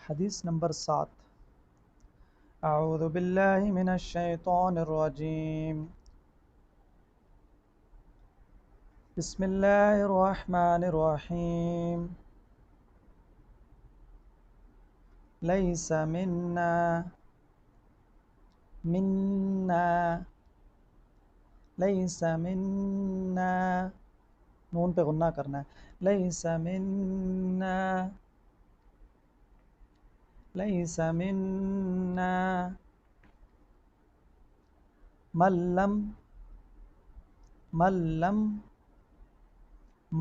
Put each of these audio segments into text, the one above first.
حديث نمبر 7. أعوذ بالله من الشيطان الرجيم. بسم الله الرحمن الرحيم. ليس منا ليس منا نون पे गुन्ना करना है. ليس منا मल्लम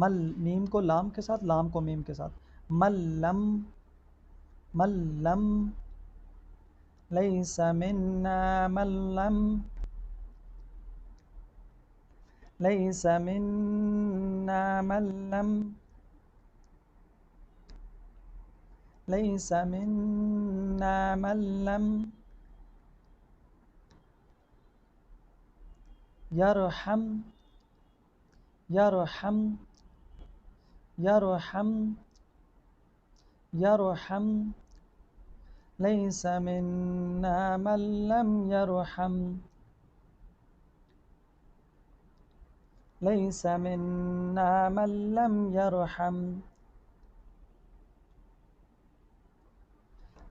मल मीम को लाम के साथ, लाम को मीम के साथ. मल्लम लैस मिन्ना मल्लम लैस मिन्ना मल्लम लैस मिन्ना मल्लम यरहम ليس منا من لم يرحم ليس منا من لم يرحم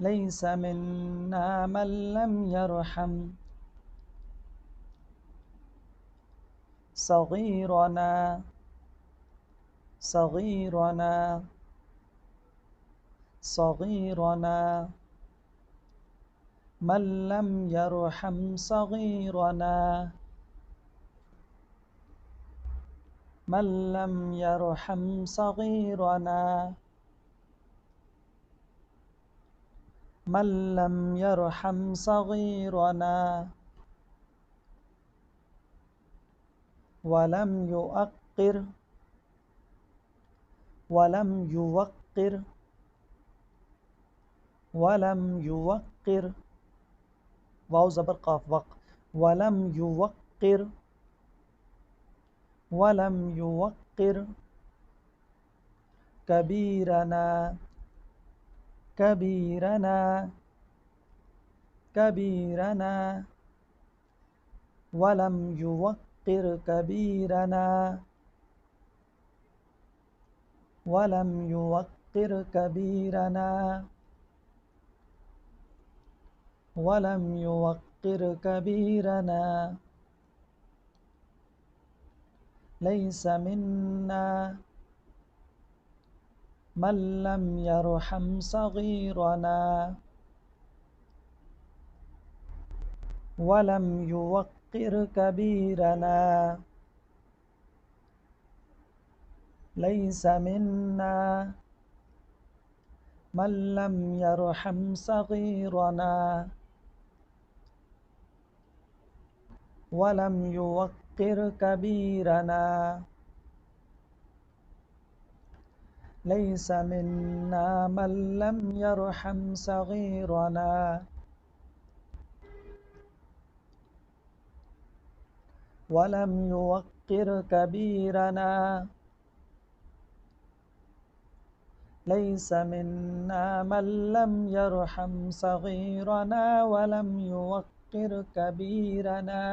ليس منا من لم يرحم صغيرنا من لم يرحم صغيرنا من لم يرحم صغيرنا من لم يرحم صغيرنا ولم يوقر واو ज़बर क़ाफ़ वक़. ولم يوقر كبيرنا ولم يوقر كبيرنا ولم يوقر كبيرنا ولم يوقر كبيرنا ليس منا من لم يرحم صغيرنا ولم يوقر كبيرنا ليس منا من لم يرحم صغيرنا ولم يوقر كبيرنا ليس منا من لم يرحم صغيرنا ولم يوقر كبيرنا ليس منا من لم يرحم صغيرنا ولم يوقر كبيرنا